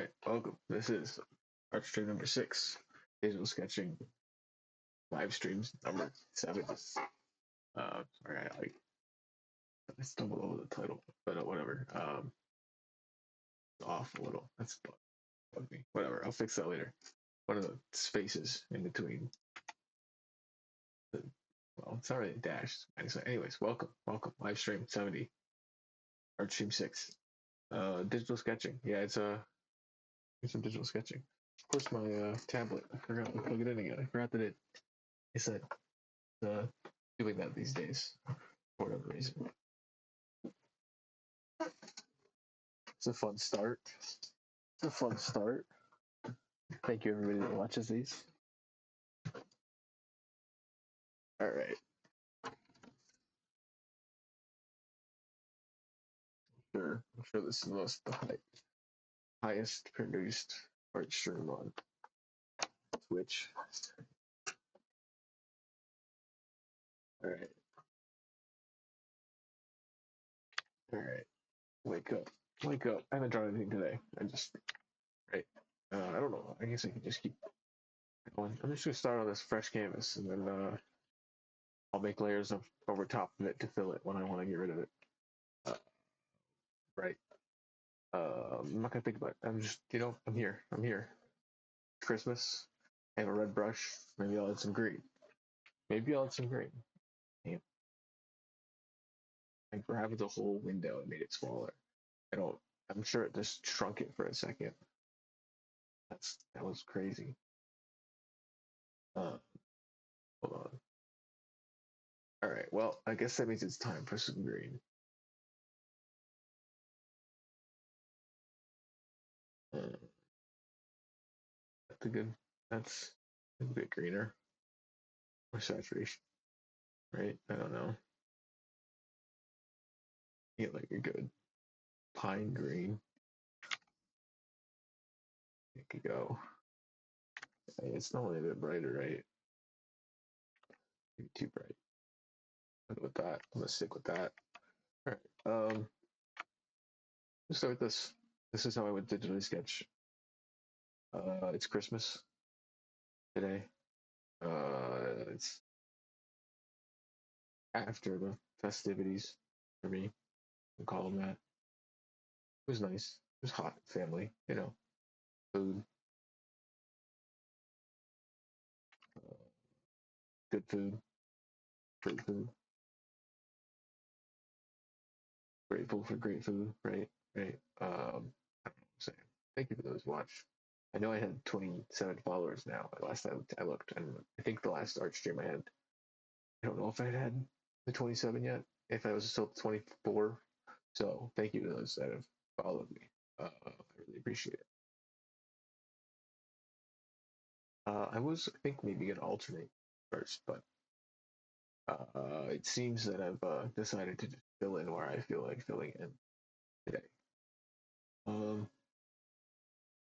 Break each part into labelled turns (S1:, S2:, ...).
S1: right, welcome. This is art stream number 6, digital sketching live streams number 7. Sorry, I stumbled over the title, but whatever. Off a little. That's bugged me. Whatever. I'll fix that later. One of the spaces in between. The, well, it's not really a dash. Anyways, welcome. Live stream 70, art stream 6. Digital sketching. Yeah, it's some digital sketching. Of course, my tablet. I forgot to plug it in again. I forgot that it said uh, doing that these days for whatever reason. It's a fun start. It's a fun start. Thank you, everybody that watches these. All right. I'm sure this is the highest produced art stream on Twitch. All right. All right. Wake up. Wake up. I haven't drawn anything today. Right. I don't know. I guess I can just keep going. I'm just going to start on this fresh canvas and then I'll make layers of over top of it to fill it when I want to get rid of it. Uh, right. I'm not gonna think about it. I'm just, I'm here. I'm here. It's Christmas. I have a red brush. Maybe I'll add some green. Damn. I grabbed the whole window and made it smaller. I don't. I'm sure it just shrunk it for a second. That was crazy. Uh, Hold on. All right. Well, I guess that means it's time for some green. That's a good. That's a bit greener. Or saturation, right? I don't know. Get like a good pine green. It could go. It's normally a bit brighter, right? Maybe too bright. I'll go with that. I'm gonna stick with that. All right. Let's start with this. This is how I would digitally sketch. It's Christmas today. It's after the festivities for me. We call them that. It was nice. It was hot. Family, food, uh, good food, great food. Grateful for great food, right? Right. I don't know what I'm saying. Thank you for those watch. I know I had 27 followers now. Last time I looked, and I think the last art stream I had, I don't know if I had the 27 yet. If I was still 24, so thank you to those that have followed me. I really appreciate it. I was, I think, maybe gonna alternate first, but it seems that I've decided to just fill in where I feel like filling in today. Um,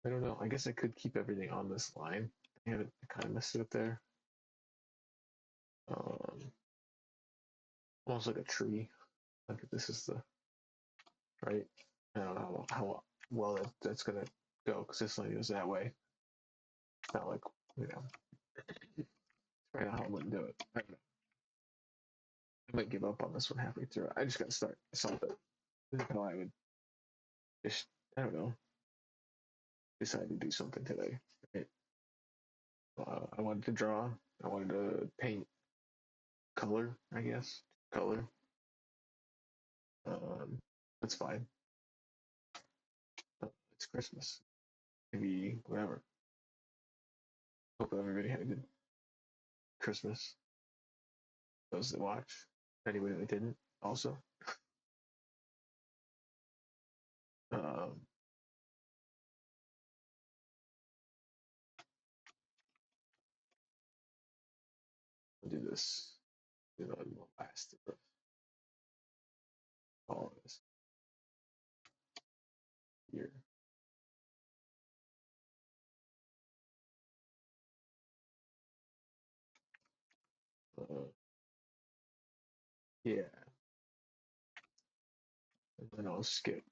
S1: I don't know. I guess I could keep everything on this line. I haven't kind of messed it up there. Um, Almost like a tree. Like this is the right. I don't know how well that's gonna go because this line goes that way. It's not like it's right now how I wouldn't do it. I don't know. I might give up on this one halfway through. I just gotta start something. This is how I would just I don't know decide to do something today. Right? I wanted to draw. I wanted to paint color. I guess color. That's fine. It's Christmas. Maybe whatever. Hope everybody had a good Christmas. Those that watch. Anybody that didn't, also. Um, I'll do this. The last of all of this here. Uh, yeah. And then I'll skip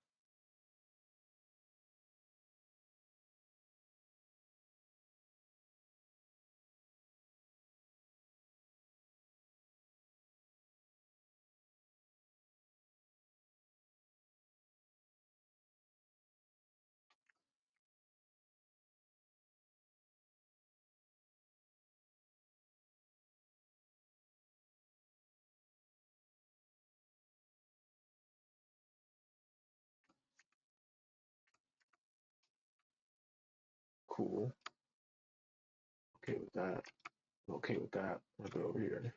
S1: cool. Okay with that. I'm okay with that. I'll go over here.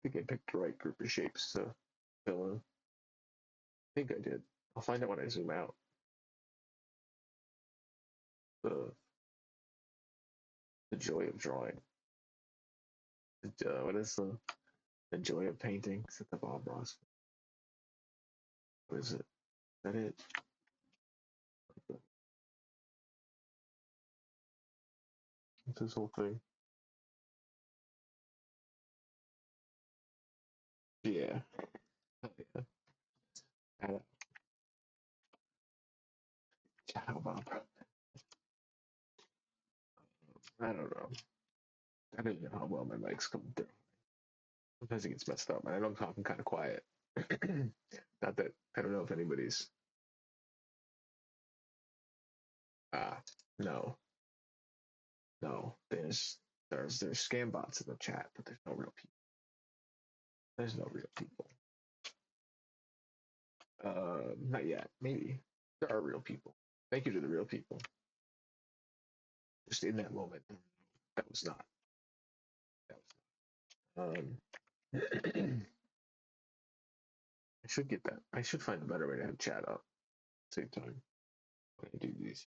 S1: I think I picked the right group of shapes to fill in. I think I did. I'll find out when I zoom out. The the joy of drawing. What is the joy of painting? Is it the Bob Ross? What is it? Is that it? What's this whole thing? Yeah. Oh, yeah. I don't, Ciao, Bob. I don't know. I don't know how well my mic's coming through. Sometimes it gets messed up, and I know I'm talking kind of quiet. Not that I don't know if anybody's. Ah, no, no. There's scam bots in the chat, but there's no real people. There's no real people. Not yet. Maybe there are real people. Thank you to the real people. Just in that moment, that was not. That was not. I should get that. I should find a better way to have chat up at the same time when I do these.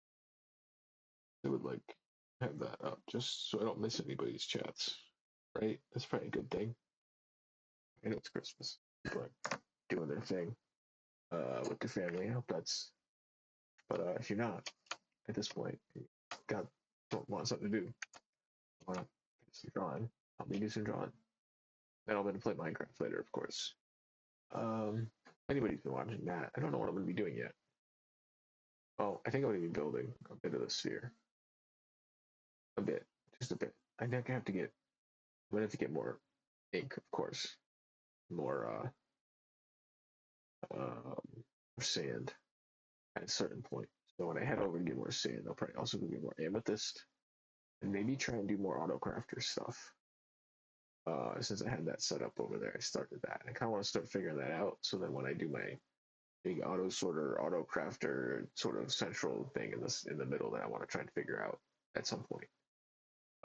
S1: I would like have that up just so I don't miss anybody's chats. Right? That's probably a good thing. I know it's Christmas. People are doing their thing with their family. I hope that's. But if you're not at this point, you got don't want something to do. Want to do some drawing? Help me do some drawing. Then I'm gonna play Minecraft later, of course. Um, anybody's been watching that. I don't know what I'm gonna be doing yet. Oh, I think I'm gonna be building a bit of the sphere. A bit, just a bit. I think I have to get. I'm gonna have to get more ink, of course. More sand at a certain point. So when I head over and get more sand, I'll probably also go get more amethyst and maybe try and do more auto crafter stuff. Since I had that set up over there, I started that. I kind of want to start figuring that out so that when I do my big auto sorter, auto crafter sort of central thing in the middle that I want to try and figure out at some point,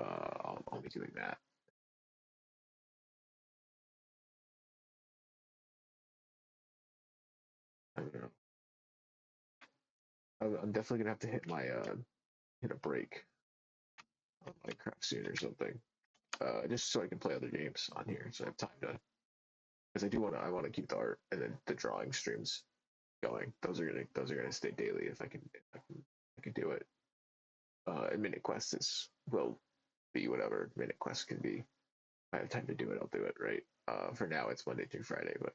S1: I'll be doing that. I don't know. I'm definitely gonna have to hit a break on Minecraft soon or something, just so I can play other games on here, so I have time to. Because I want to keep the art and then the drawing streams going. Those are gonna stay daily if I can do it. And Minute Quest will be whatever Minute Quest can be. If I have time to do it, I'll do it. Right. For now, it's Monday through Friday, but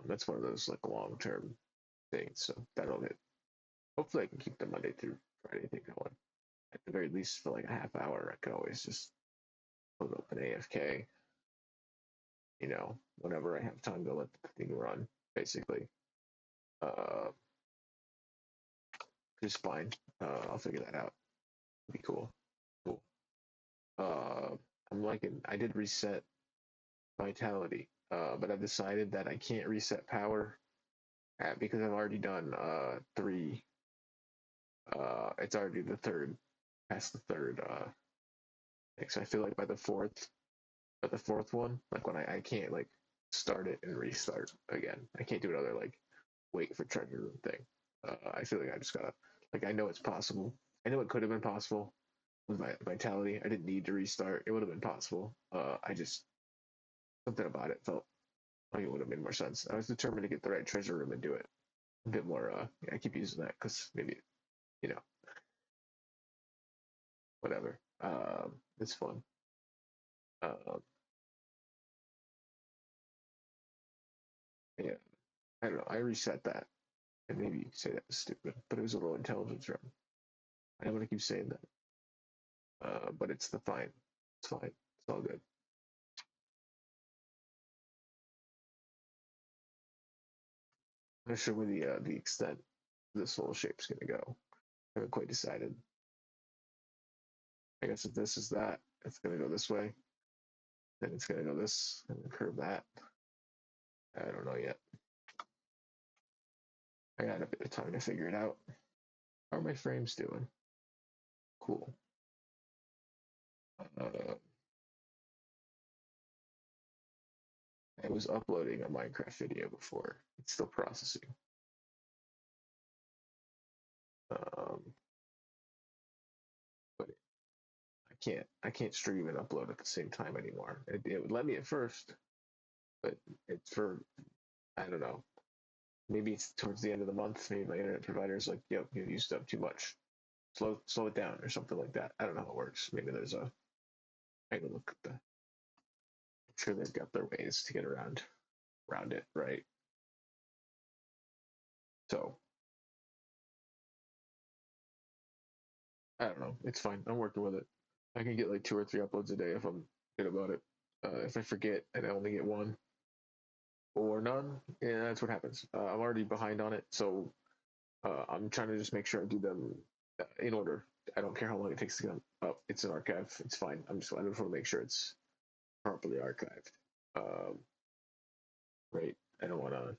S1: that's one of those like long term things. So that'll hit. Hopefully, I can keep the Monday through Friday thing going. At the very least, for like a half hour, I could always just put up an AFK. Whenever I have time to let the thing run, basically. Uh, just fine. I'll figure that out. It'd be cool. Cool. Uh, I'm liking. I did reset vitality, but I've decided that I can't reset power because I've already done three. It's already the third, past the third thing. So I feel like by the fourth one, like when I can't like start it and restart again. I can't do another like wait for treasure room thing. I feel like I just gotta like I know it's possible. I know it could have been possible with my vitality. I didn't need to restart. It would have been possible. I just something about it felt like it would have made more sense. I was determined to get the right treasure room and do it a bit more. Yeah, I keep using that because maybe you know whatever. It's fun. Um, yeah, I don't know. I reset that, and maybe you could say that was stupid, but it was a low intelligence run. I don't want to keep saying that, but it's the fine. It's fine. It's all good. I'm not sure where the extent of this whole shape's gonna go. I haven't quite decided. I guess if this is that, it's gonna go this way. Then it's gonna go this and then curve that. I don't know yet. I got a bit of time to figure it out. How are my frames doing? Cool. I was uploading a Minecraft video before. It's still processing. Um, but I can't stream and upload at the same time anymore. It would let me at first, but it's for I don't know. Maybe it's towards the end of the month. Maybe my internet provider is like, "Yep, you used up too much. Slow it down," or something like that. I don't know how it works. Maybe there's a. I can look at the. I'm sure they've got their ways to get around it, right? So I don't know. It's fine. I'm working with it. I can get like 2 or 3 uploads a day if I'm good about it. If I forget and I only get one or none, yeah, that's what happens. I'm already behind on it, so I'm trying to just make sure I do them in order. I don't care how long it takes to get them up. It's an archive. It's fine. I just want to make sure it's properly archived. Um, right. I don't want to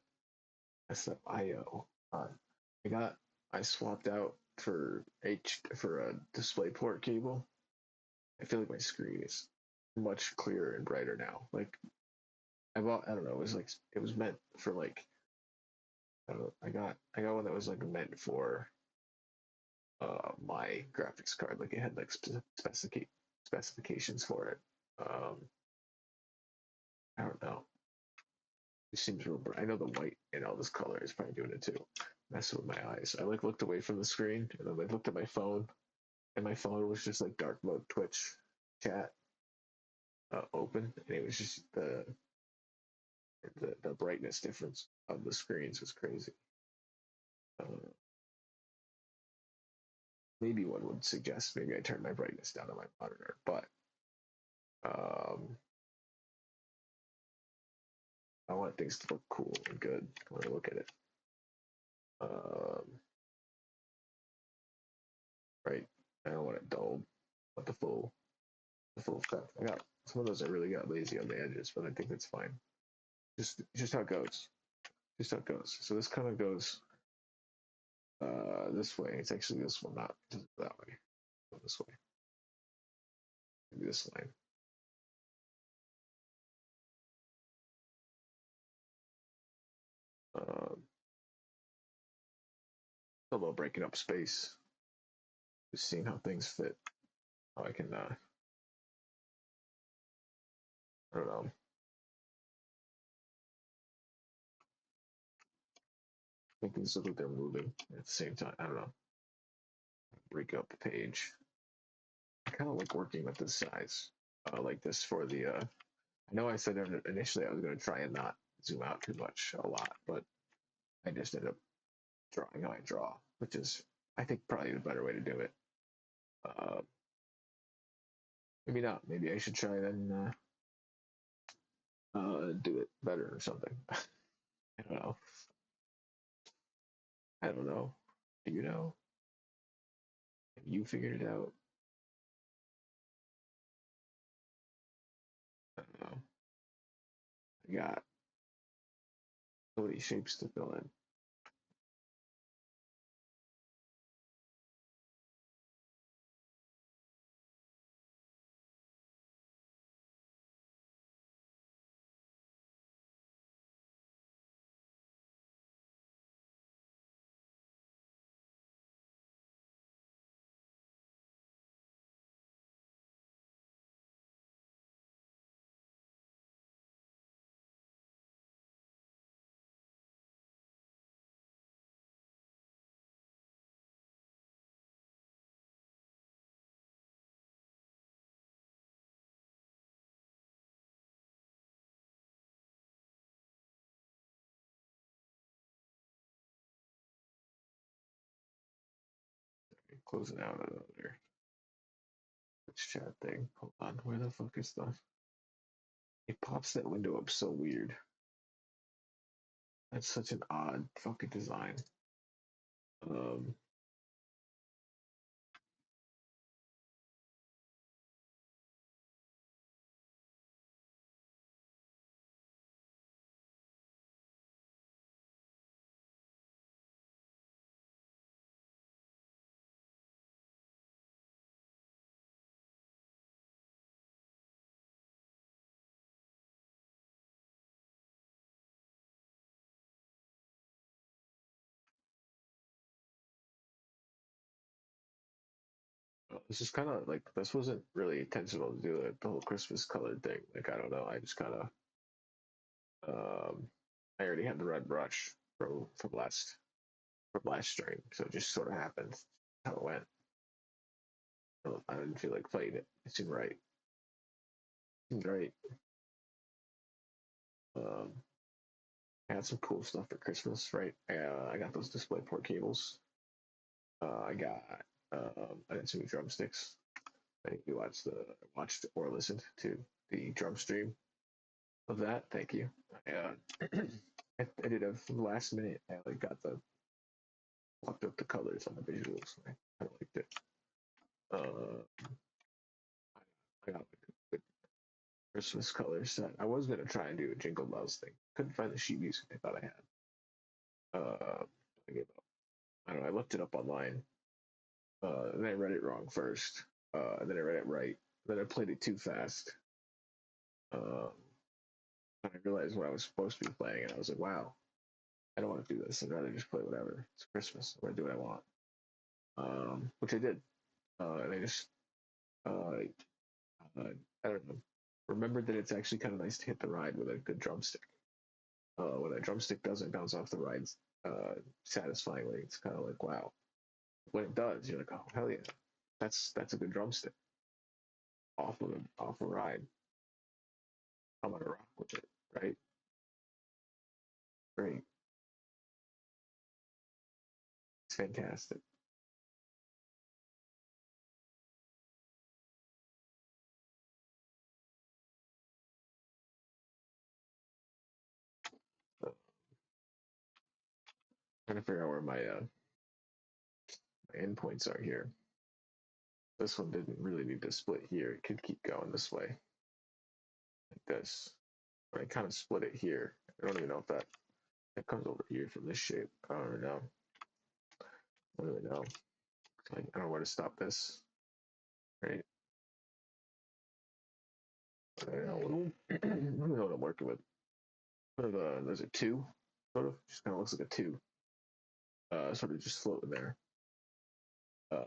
S1: mess up IO. I got. I swapped out for a DisplayPort cable. I feel like my screen is much clearer and brighter now. Like I don't know, it was like it was meant for like I don't know, I got one that was like meant for my graphics card. Like it had like specifications for it. Um I don't know. It seems real bright. I know the white in all this color is probably doing it too. Messing with my eyes. I like looked away from the screen and then I looked at my phone and my phone was just like dark mode Twitch chat open and it was just the brightness difference of the screens was crazy. Uh, maybe one would suggest maybe I turn my brightness down on my monitor, but um, I want things to look cool and good when I look at it. Um, right? I don't want it dulled, but the full effect. I got some of those. I really got lazy on the edges, but I think that's fine. Just how it goes. Just how it goes. So this kind of goes this way. It's actually this one, not that way. Go this way. Maybe this line. Um, about breaking up space, just seeing how things fit. How I can, I don't know, make things look like they're moving at the same time. I don't know. Break up the page. I kind of like working with this size, like this for the. I know I said initially I was going to try and not zoom out too much a lot, but I just ended up drawing how I draw, which is I think probably the better way to do it. Uh, maybe not. Maybe I should try and do it better or something. I don't know. I don't know. Do you know? Have you figured it out? I don't know. I got so many shapes to fill in. closing out another Twitch chat thing. Hold on, where the fuck is the? It pops that window up so weird. That's such an odd fucking design. Um, this is kind of like this wasn't really intentional to do it, the whole Christmas colored thing. Like I don't know, I just kind of I already had the red brush from last stream, so it just sort of happened how it went. I didn't feel like playing it. It seemed right. It seemed right. Um, I had some cool stuff for Christmas, right? I got those DisplayPort cables. I got some new drumsticks. I think you watched or listened to the drum stream of that. Thank you. I did a last minute. I like got the fucked up the colors on the visuals. I kind of liked it. I got like a good Christmas color set. I was gonna try and do a Jingle Bells thing. Couldn't find the sheet music I thought I had. I gave up. I don't know. I looked it up online. And I read it wrong first. And then I read it right. Then I played it too fast. Um, and I realized what I was supposed to be playing, and I was like, "Wow, I don't want to do this. I'd rather just play whatever. It's Christmas. I'm gonna do what I want." Which I did. And I just uh, I don't know. Remembered that it's actually kind of nice to hit the ride with a good drumstick. When a drumstick doesn't bounce off the ride satisfyingly, it's kind of like wow. When it does, you're like, oh hell yeah, that's a good drumstick off a ride. I'm gonna rock with it, right? Great, it's fantastic. So, trying to figure out where my endpoints are here. This one didn't really need to split here. It could keep going this way, like this. But I kind of split it here. I don't even know if that comes over here from this shape. I don't really know. I don't really know. Like, I don't know where to stop this. Right? I don't know. I don't know what I'm working with. There's a two, sort of. Just kind of looks like a two. Sort of just floating there. Uh,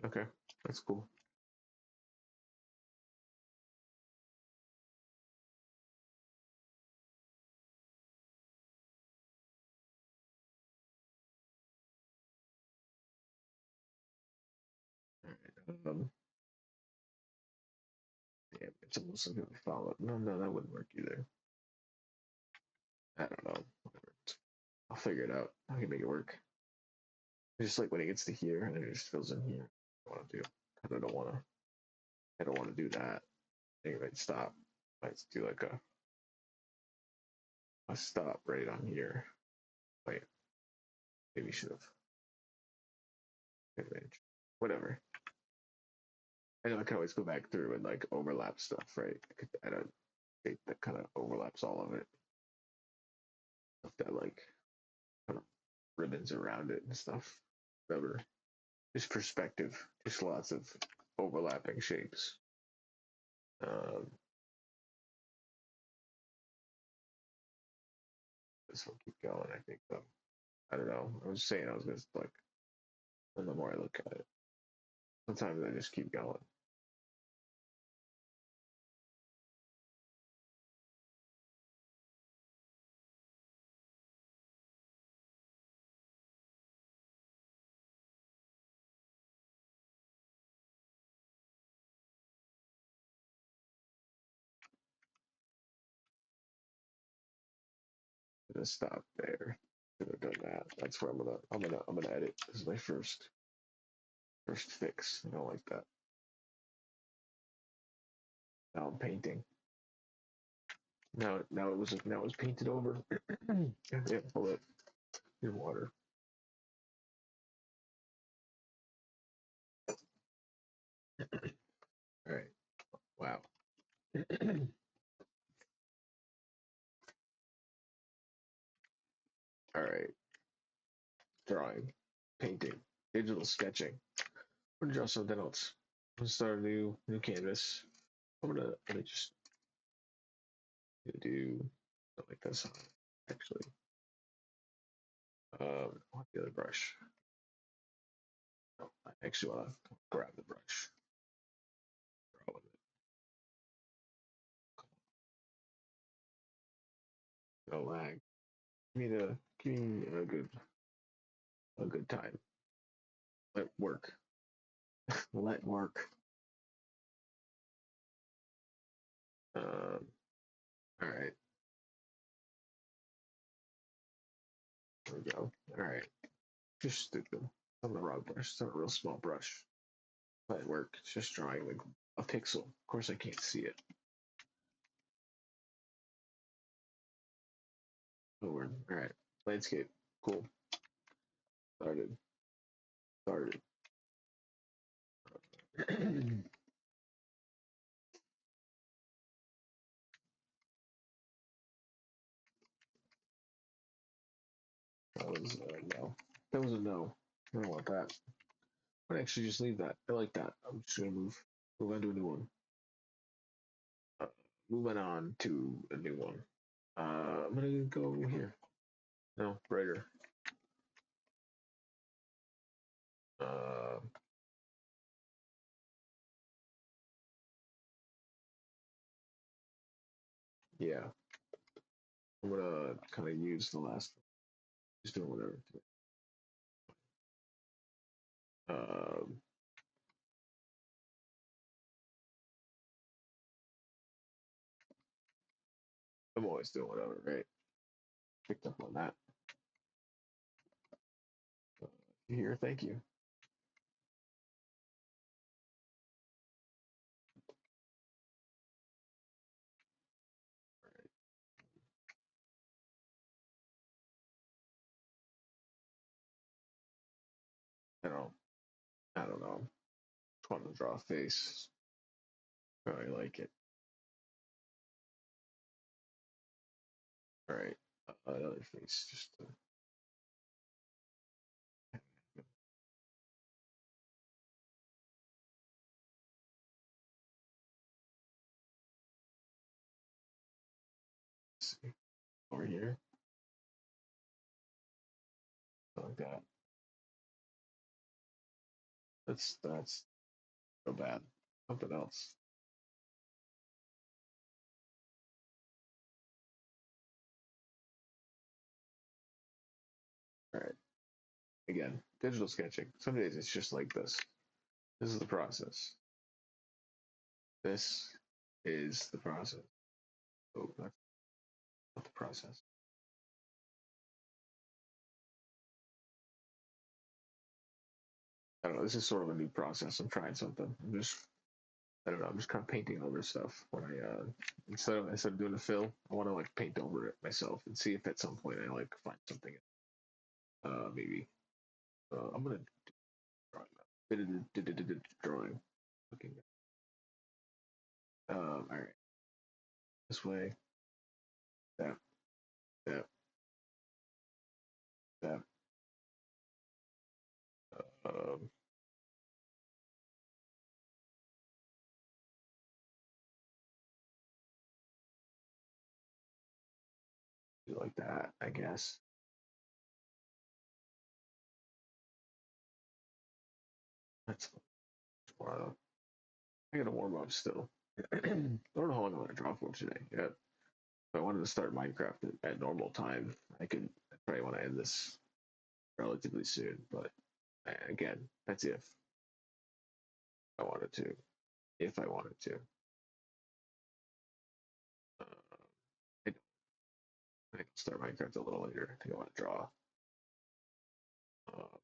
S1: okay, that's cool. Um, damn, it's almost like a follow up. No, that wouldn't work either. I don't know. Whatever. I'll figure it out. I can make it work. Just like when it gets to here and then it just fills in here. I want to do. I don't want to. I don't want to do that. Anyway, stop. Let's do like a stop right on here. Wait, maybe should have advantage. Whatever. I know I can always go back through and like overlap stuff, right? I could add a shape that kind of overlaps all of it. Stuff that like kind of ribbons around it and stuff. Whatever. Just perspective. Just lots of overlapping shapes. Um, this will keep going, I think, though. I don't know. I was saying I was gonna like the more I look at it. Sometimes I just keep going. I'm gonna stop there. Should have done that. That's where I'm gonna edit. This is my first First fix. I don't like that. Now I'm painting. Now it was painted over. Yeah, hold it. Your water. All right. Wow. All right. Drawing, painting, digital sketching. I'm gonna draw something else. I'm gonna start a new canvas. Let me just do something like this. Actually, I want the other brush. No, I actually want to grab the brush. Draw with it. No lag. Give me a good time. Let work. Let work. All right. There we go. All right. Just stick them on the wrong brush. It's not a real small brush. Let work. It's just drawing like a pixel. Of course, I can't see it. Oh, we're all right. Landscape. Cool. Started. Started. That was no. That was a no. I don't want that. I'd actually just leave that. I like that. I'm just gonna move on to a new one. Uh, Moving on to a new one. I'm gonna go here. No, brighter. Uh, yeah. I'm gonna kind of use the last. Just doing whatever. Um, I'm always doing whatever, right? Picked up on that. Here, thank you. I don't. I don't know. Just want to draw a face. I like it. All right. Another face. Just to, see over here. Like that. That's so bad. Something else. All right. Again, digital sketching. Some days it's just like this. This is the process. This is the process. Oh, that's not the process. I don't know. This is sort of a new process. I'm trying something. I don't know. I'm just kind of painting over stuff when instead of doing a fill, I want to like paint over it myself and see if at some point I like find something. Maybe. I'm gonna drawing. Looking. All right. This way. That. That. That. Um. Like that. I guess. That's. I gotta warm up still. I don't know how long I'm gonna draw for today. Yeah. If I wanted to start Minecraft at normal time, I could probably want to end this relatively soon. But again, that's if I wanted to. If I wanted to. I, I can start Minecraft a little later. I think I want to draw. Uh,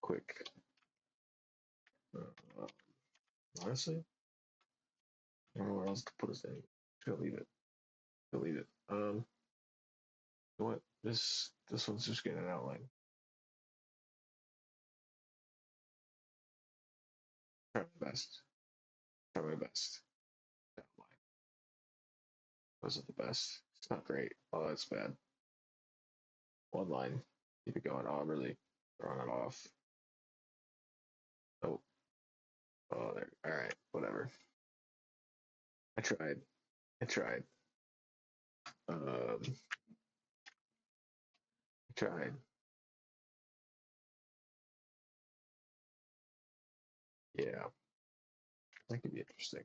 S1: quick. Uh, honestly, I don't know where else to put his name. Just gonna leave it. Delete it. You know what? This one's just getting an outline. Try my best. Try my best. Outline wasn't the best. It's not great. Oh, that's bad. One line. Keep it going. Oh, I'm really throwing it off. Oh, oh, there. All right, whatever. I tried. I tried. I tried. Yeah, that could be interesting.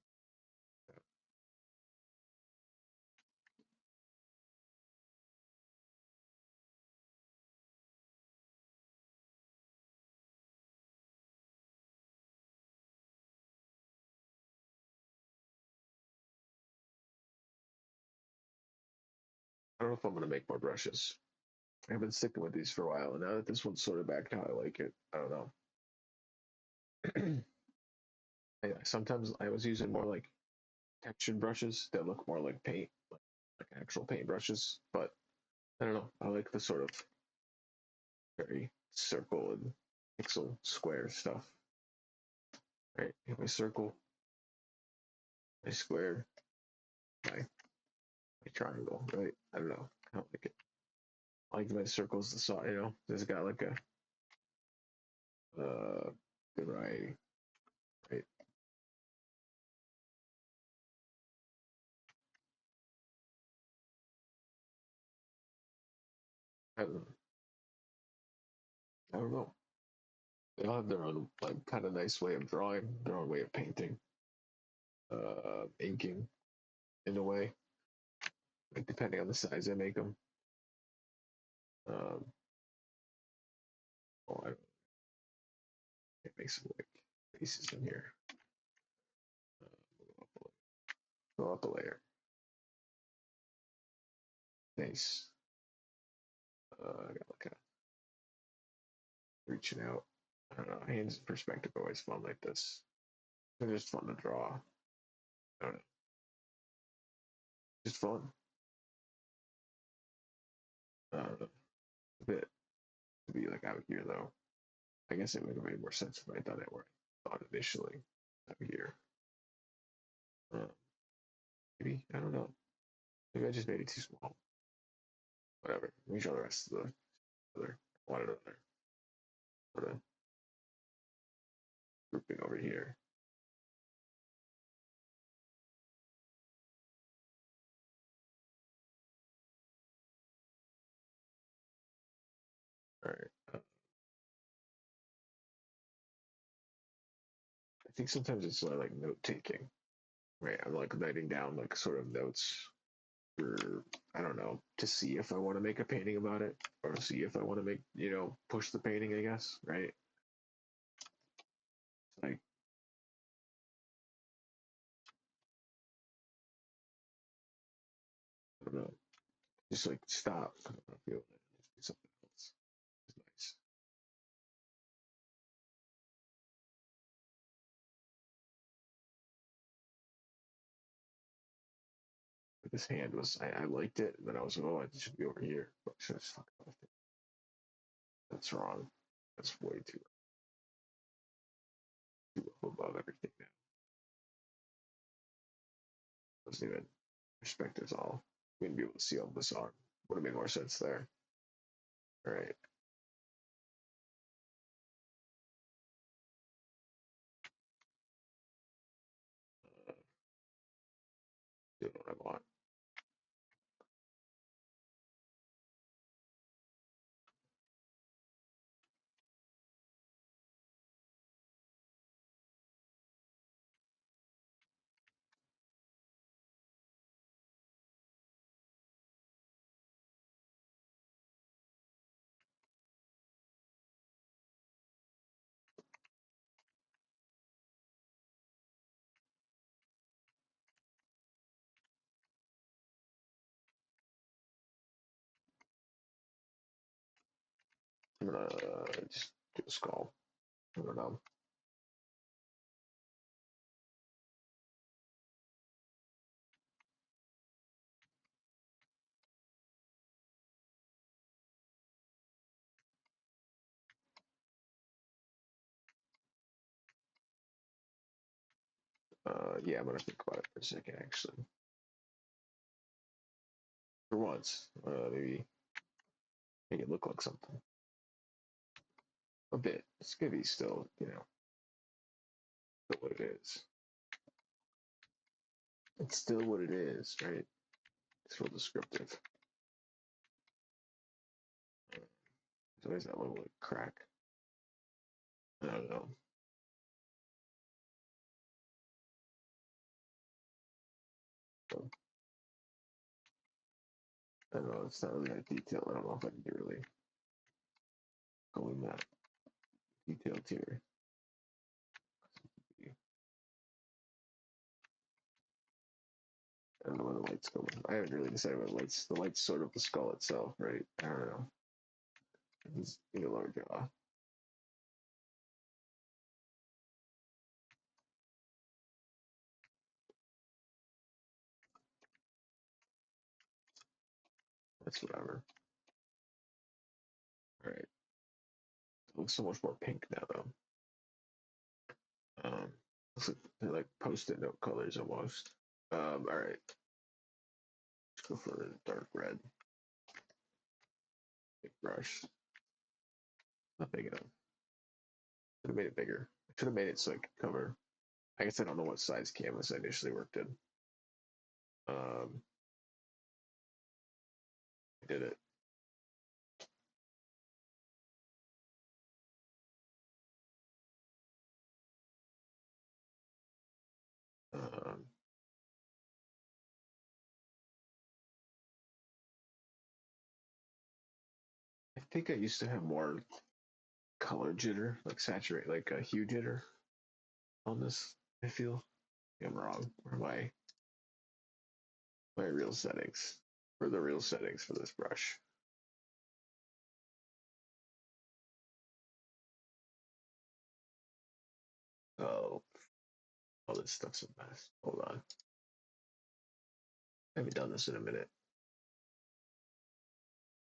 S1: I don't know if I'm gonna make more brushes. I've been sticking with these for a while, and now that this one's sort of back how I like it, I don't know. Sometimes I was using more like textured brushes that look more like paint, like actual paint brushes. But I don't know. I like the sort of very circle and pixel square stuff. Right? My circle, my square, my triangle. Right? I don't know. I don't like it. I like my circles. The saw. There's got like a variety. Right? I don't, I don't know. They all have their own like kind of nice way of drawing, their own way of painting, inking in a way, like depending on the size I make them. Um, oh, I can make some like faces in here. Go up a layer. Nice. I got like a reaching out. I don't know. Hands in perspective are always fun like this. They're just fun to draw. I don't know. Just fun. A bit to be like out here though. I guess it would have made more sense if I had done it where I thought initially out here. Uh, maybe I don't know. Maybe I just made it too small. Whatever. Let me show the rest of the other. I wanted another sort of grouping over here. All right. I think sometimes it's like note taking. Right. I'm like writing down like sort of notes for I don't know to see if I want to make a painting about it or see if I want to make push the painting. I guess right. Like I don't know. Just like stop. I don't feel it. Just do something else. It's nice. But this hand was I liked it, and then I was like, oh, it should be over here. But I should have fucking left it. That's wrong. That's way too above everything now. Doesn't even perspectives all. We wouldn't be able to see all this arm. Would have made more sense there. All right. Uh, do what I want. I'm gonna just do a skull. I don't know. Yeah, I'm gonna think about it for a second, actually. For once, maybe make it look like something. A bit. It's gonna be still, still what it is. It's still what it is, right? It's real descriptive. So there's that little like crack. I don't know. So, I don't know. It's not really that detailed. I don't know if I can get really going that detailed here. I don't know where the light's going. I haven't really decided where the lights. The light's sort of the skull itself, right? I don't know. He's in a lower jaw. That's whatever. All right. It looks so much more pink now, though. Looks like they're like post-it note colors almost. All right. Let's go for the dark red. Big brush. Not big enough. Should have made it bigger. I should have made it so I could cover. I guess I don't know what size canvas I initially worked in. I did it. Um, I think I used to have more color jitter, like saturate, like a hue jitter on this. I feel I'm wrong. Or my real settings? Or the real settings for this brush? Oh, all this stuff's a mess. Hold on. I haven't done this in a minute.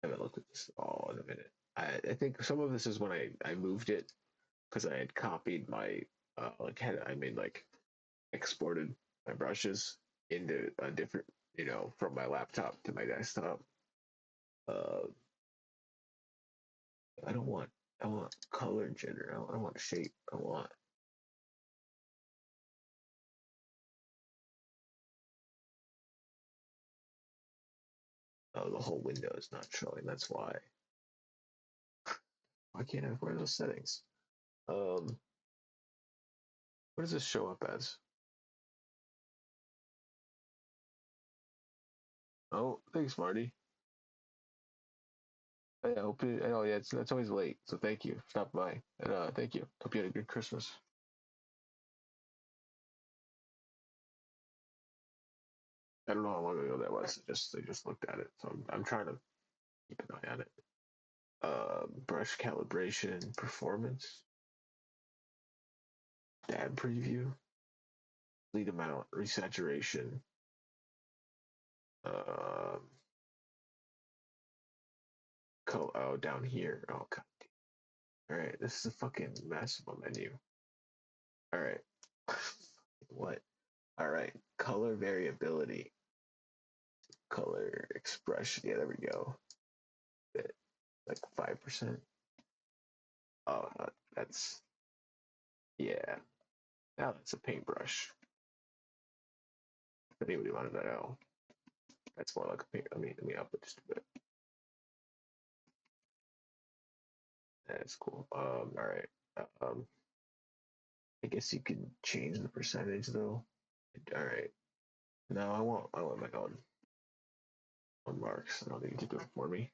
S1: I haven't looked at this all in a minute. I think some of this is when I moved it because I had copied my I made like exported my brushes into a different from my laptop to my desktop. Uh, I don't want I want color jitter. I want shape. I want the whole window is not showing. That's why. Why can't I wear those settings? Um, what does this show up as? Oh, thanks, Marty. I hope it, oh yeah, it's always late, so thank you. Stop by and thank you. Hope you had a good Christmas. I don't know how long ago that was. I just looked at it, so I'm trying to keep an eye on it. Brush calibration, performance, dab preview, lead amount, resaturation. Um, oh, down here. Oh god. All right, this is a fucking mess of a menu. All right, what? All right, color variability, color expression. Yeah, there we go. Like 5%. Oh, that's yeah. Now that's a paintbrush. If anybody wanted to know, that's more like a paint. Let me up it just a bit. That's cool. All right. Um, I guess you can change the percentage though. All right. No, I want my own marks. I don't need you to do it for me.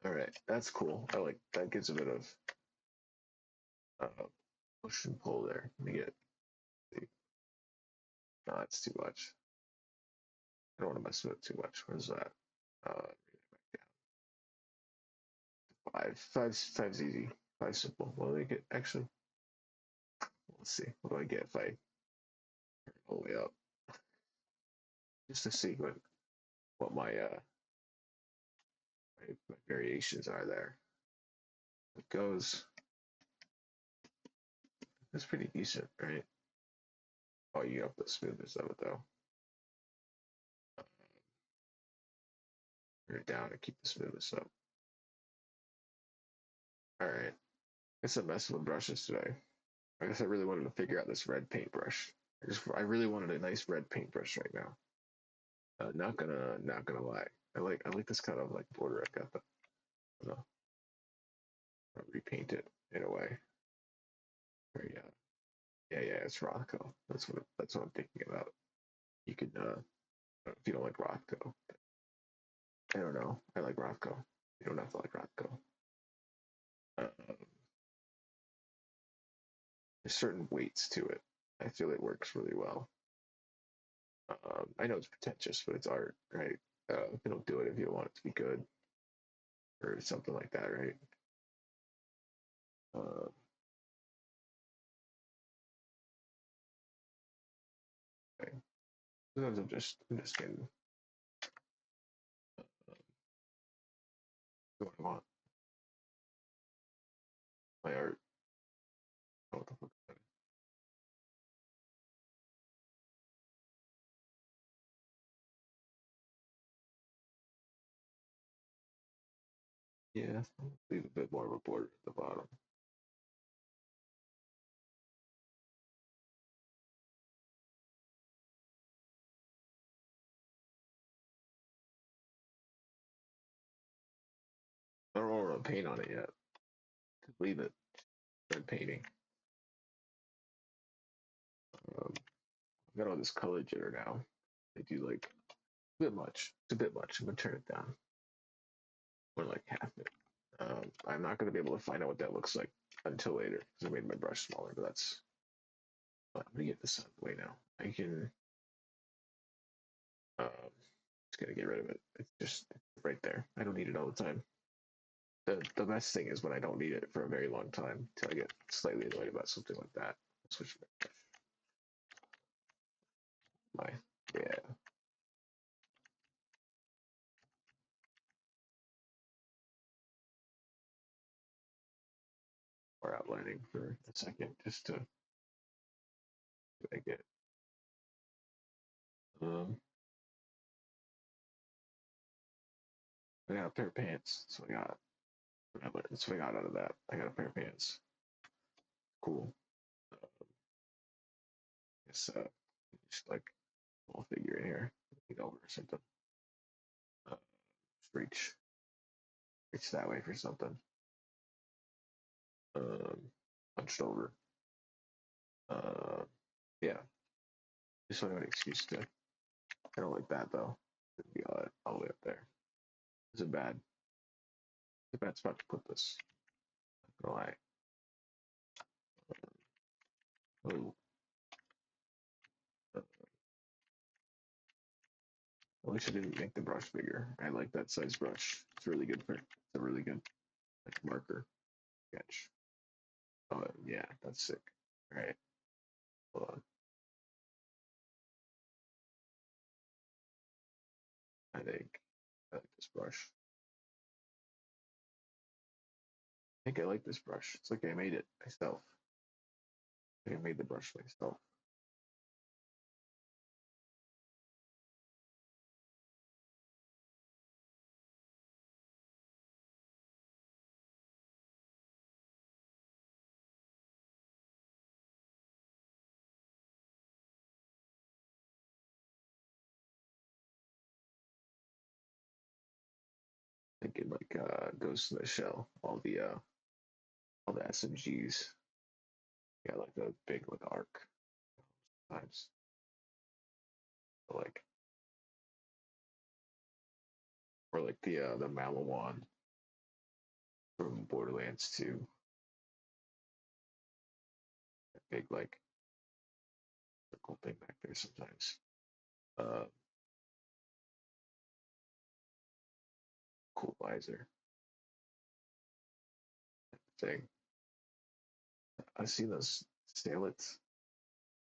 S1: All right, that's cool. I like that. Gives a bit of uh, push and pull there. Let me get. No, that's too much. I don't want to mess with it too much. Where's that? Uh, five's easy. Probably simple. What do I get? Actually, let's see. What do I get if I turn it all the way up? Just to see what my variations are there. It goes. It's pretty decent, right? Oh, you up the smoothness of it though. Turn it down and keep the smoothness up. All right. It's a mess with brushes today. I guess I really wanted to figure out this red paintbrush. I really wanted a nice red paintbrush right now. Not gonna lie. I like this kind of like border I got. The, I'll repaint it in a way. Yeah, yeah. It's Rothko. That's what I'm thinking about. You can if you don't like Rothko, I don't know. I like Rothko. You don't have to like Rothko. There's certain weights to it. I feel it works really well. I know it's pretentious, but it's art, right? You don't do it if you don't want it to be good or something like that, right? Uh, okay. Sometimes I'm just getting what I want. My art. Oh, what the fuck? Yeah, leave a bit more of a border at the bottom. I don't want to paint on it yet. Leave it. Start painting. I've got all this color jitter now. I do like a bit much. It's a bit much. I'm gonna turn it down. Or like half it. I'm not gonna be able to find out what that looks like until later because I made my brush smaller. But that's. I'm gonna get this out of the way now. I can. Just gonna get rid of it. It's just right there. I don't need it all the time. The best thing is when I don't need it for a very long time until I get slightly annoyed about something like that. Switch my yeah. Or outlining for a second just to make it. Um, I got a pair of pants, so I got that's what I got out of that. I got a pair of pants. Cool. Guess just like a little figure in here. Over or something. Uh, reach that way for something. Hunched over. Uh, yeah. Just want an excuse to. I don't like that though. It'd be all the way up there. It's a bad spot to put this. Not gonna lie. Oh, I wish I didn't make the brush bigger. I like that size brush. It's really good for. It's a really good like marker sketch. Oh yeah, that's sick. All right, hold on. I think I like this brush. I think I like this brush. It's like I made it myself. I made the brush myself. I think it like goes to the shell. All the SMGs got like a big like arc sometimes. Like or like the Malawan from Borderlands 2. That big like circle thing back there sometimes. Uh, cool visor thing. I see those sailets.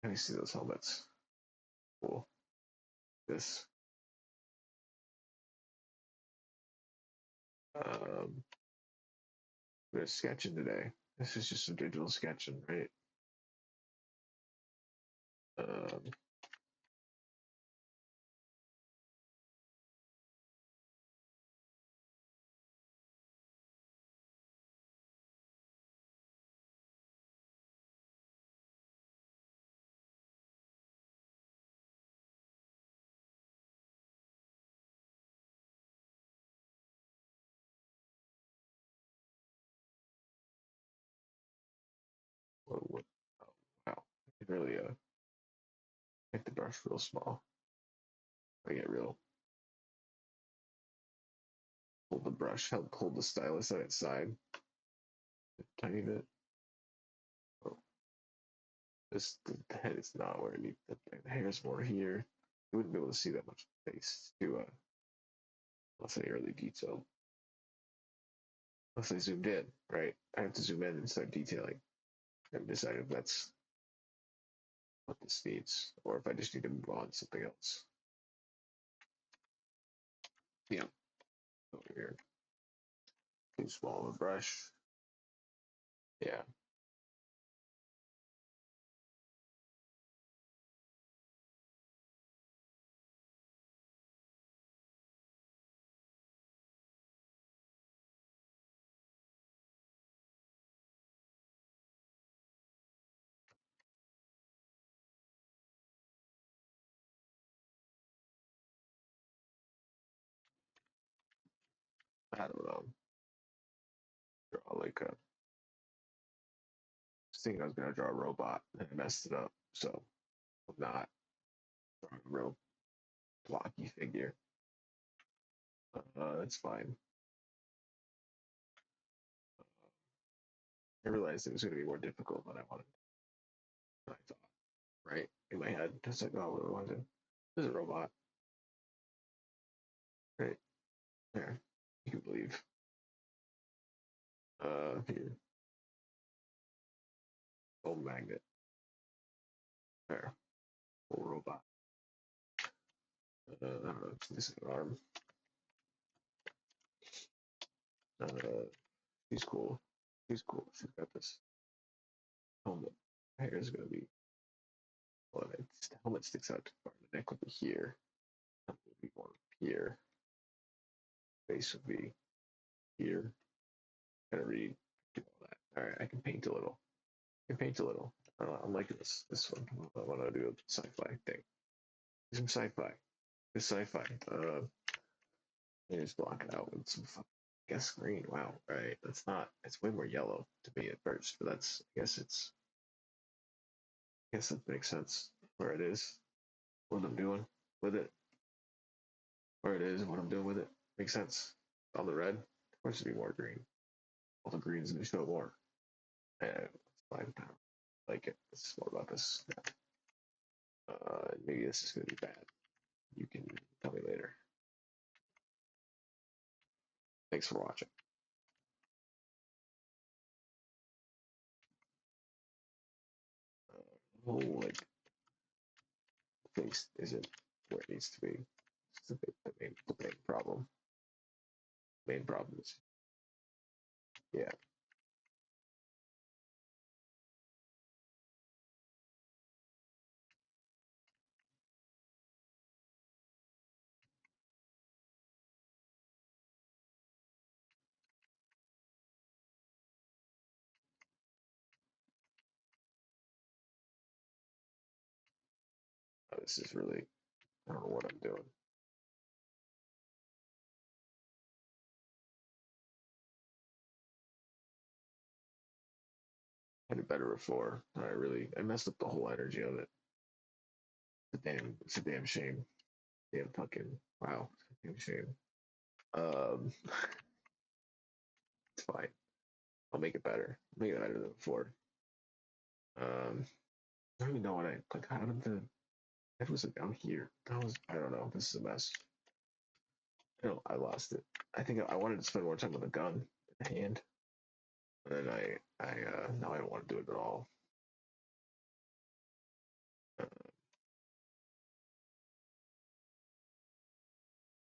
S1: I see those helmets. Cool. This. We're sketching today. This is just some digital sketching, right? Um, what, oh, wow. I can really make the brush real small. I get real. Hold the brush, help hold the stylus on its side. A tiny bit. Oh, the head is not where it needs. The hair is more here. You wouldn't be able to see that much face to unless I really detailed. Unless I zoomed in, right? I have to zoom in and start detailing and decide if that's what this needs, or if I just need to move on to something else. Yeah, over here. Too small of a brush. Yeah. I don't know. Draw like a. I was thinking I was gonna draw a robot and I messed it up, so I'm not drawing a real blocky figure. That's fine. I realized it was gonna be more difficult than I wanted. Than I thought. Right in my head, just like, oh, what do I want to do? This is a robot. Right there. You can believe. Here, old magnet. There, full robot. I don't know. This is an arm. She's cool. She's cool. She's got this helmet. Hair is gonna be. Well, the helmet sticks out too far. The neck would be here. Helmet would be more here. Face would be here. Gotta read. Do all that. All right, I can paint a little. I can paint a little. I'm liking this one. I want to do a sci-fi thing. Do some sci-fi. This sci-fi. Just block it out with some guess green. Wow. Right. That's not. It's way more yellow to me at first, but that's. I guess it's. I guess that makes sense where it is. What I'm doing with it. Where it is. What I'm doing with it makes sense. On the red, of course, it'd be more green. All the greens in the show more. And it's fine. I like it. It's more about this. Yeah. Maybe this is gonna be bad. You can tell me later. Thanks for watching. Whole like face isn't where it needs to be. It's the main problem. Main problem is yeah. This is really I don't know what I'm doing. I had it better before. I messed up the whole energy of it. It's a damn shame. Damn fucking wow. It's a damn shame. Um it's fine. I'll make it better. I'll make it better than before. I don't even know what I like. How did the head was down here? I don't know. This is a mess. I lost it. I think I wanted to spend more time with a gun in the hand. And then I now I don't want to do it at all. Uh,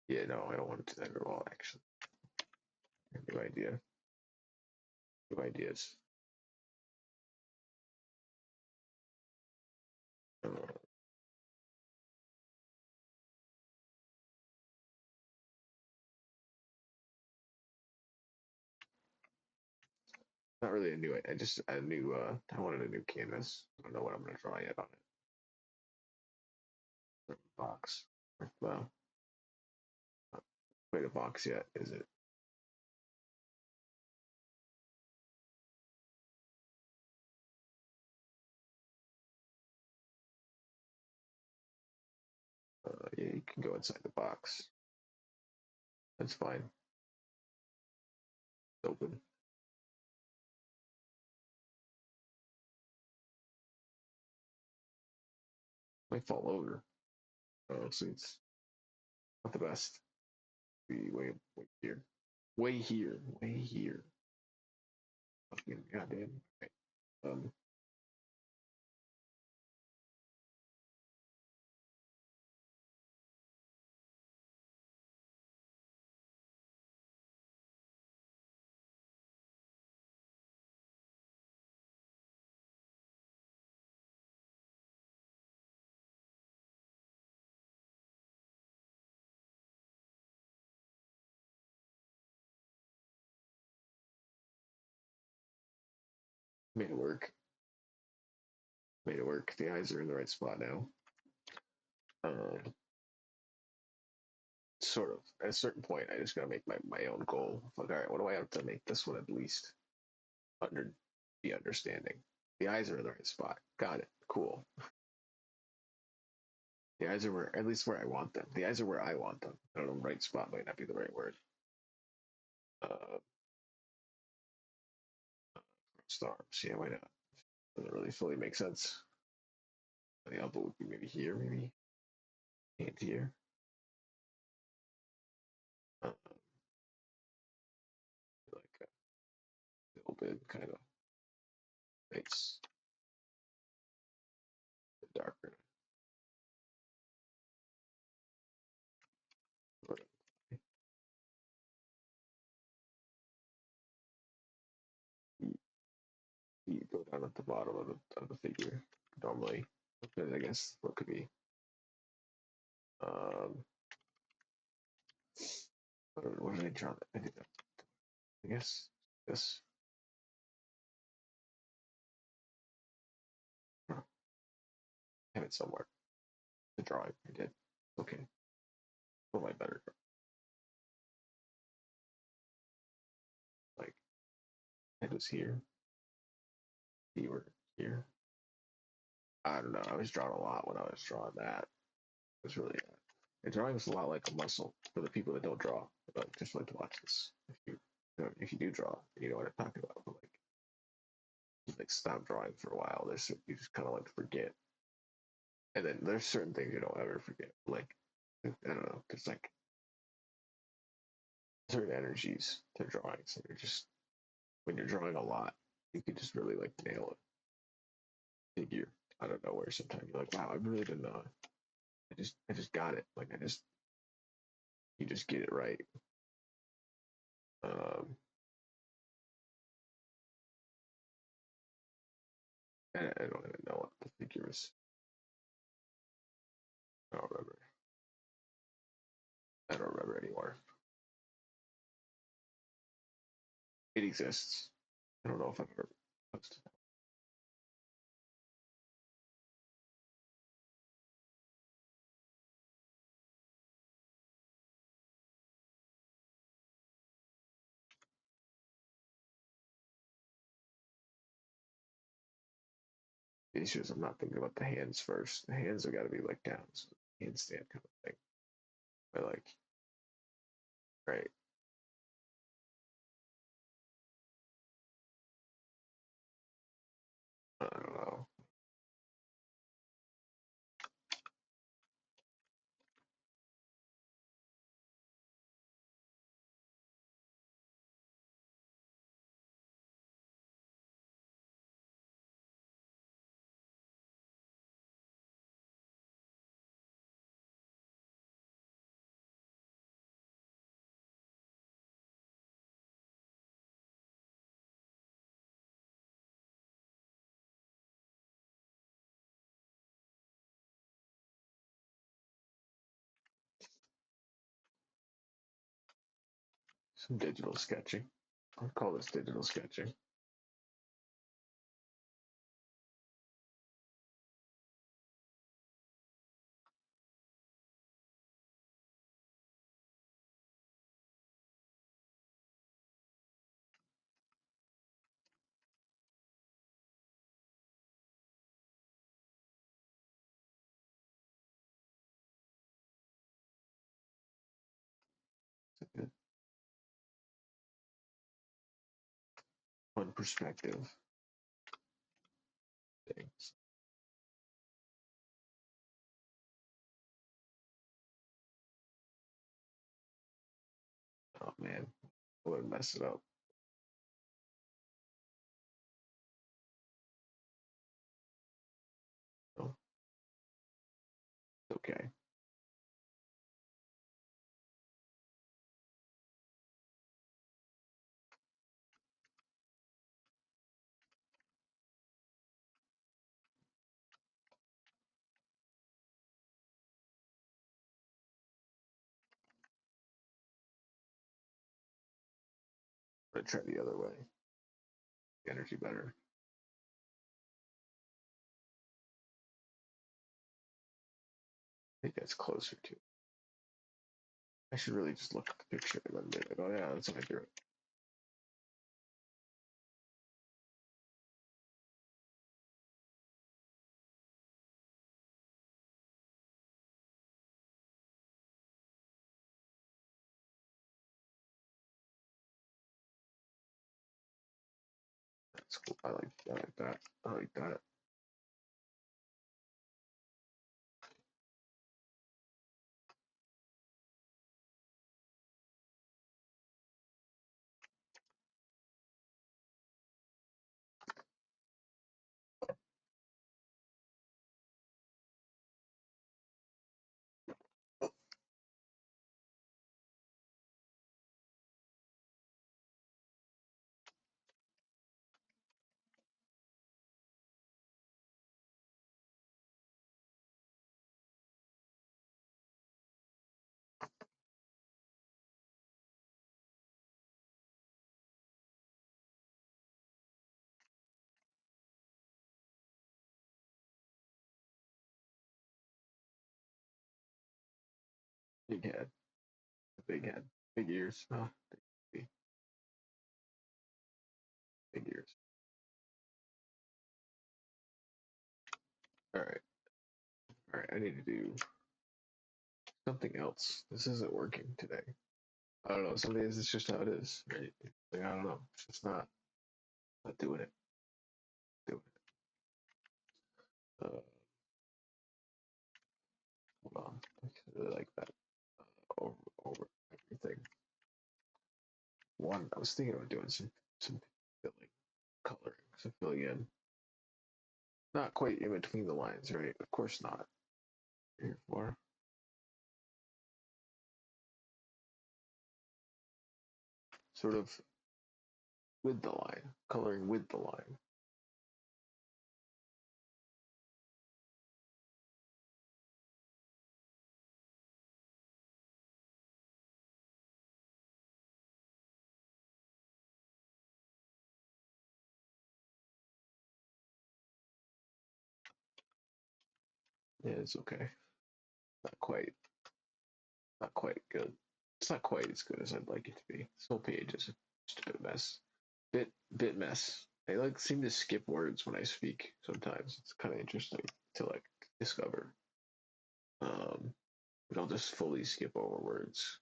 S1: yeah, no, I don't want to do that at all. Actually, new idea, new ideas. Not really a new. I just a new. I wanted a new canvas. I don't know what I'm gonna draw yet on it. Box. Well, not quite a box yet, is it? Yeah, you can go inside the box. That's fine. It's open. Might fall over. So it's not the best. Be way here. Way here. Way here. Fucking goddamn. Okay. Um, made it work. Made it work. The eyes are in the right spot now. Uh, sort of. At a certain point, I just gotta make my own goal. Like, all right, what do I have to make this one at least under be understanding? The eyes are in the right spot. Got it. Cool. The eyes are where, at least where I want them. The eyes are where I want them. I don't know. Right spot might not be the right word. Uh, stars. Yeah, why not? Doesn't really fully make sense. The elbow would be maybe here, maybe and here. Like a little bit kind of nice, darker. You go down at the bottom of the figure normally. I guess what could be um what did I draw? I did that. I guess this. Huh, I have it somewhere. The drawing I did. Okay. For my better. Like it was here. You were here. I don't know. I was drawing a lot when I was drawing that. It was really the drawing is a lot like a muscle for the people that don't draw. Like just like to watch this. If you do draw, you know what I'm talking about. But like you like stop drawing for a while. There's you just kind of like forget, and then there's certain things you don't ever forget. Like I don't know. There's like certain energies to drawing. So you're just when you're drawing a lot, you can just really like nail it. Figure out of nowhere. Sometimes you're like, wow, I really didn't know. I just got it. Like I just you just get it right. Um, I don't even know what the figure is. I don't remember. I don't remember anymore. It exists. I don't know if I've ever posted it. The issue is I'm not thinking about the hands first. The hands have got to be like down, so handstand kind of thing. But like, right, I don't know. Some digital sketching. I'll call this digital sketching. It's a good one perspective things. Oh man, I would mess it up. Oh, okay. I'm gonna try the other way. Energy better. I think that's closer to. I should really just look at the picture and then be like, oh yeah, that's accurate. That's cool. I like that. I like that. Big head. Big head. Big ears. Oh, big, big ears. All right. All right. I need to do something else. This isn't working today. I don't know. Some days it's just how it is. Right? Like, I don't know. It's just not doing it. Doing it. Hold on. I really like that. Over everything. One, I was thinking about doing some filling, coloring, some filling in. Not quite in between the lines, right? Of course not. Here for sort of with the line, coloring with the line. Yeah, it's okay. Not quite, not quite good. It's not quite as good as I'd like it to be. This whole page is just a mess. Bit mess. I like seem to skip words when I speak sometimes. It's kind of interesting to like discover. Um, but I'll just fully skip over words.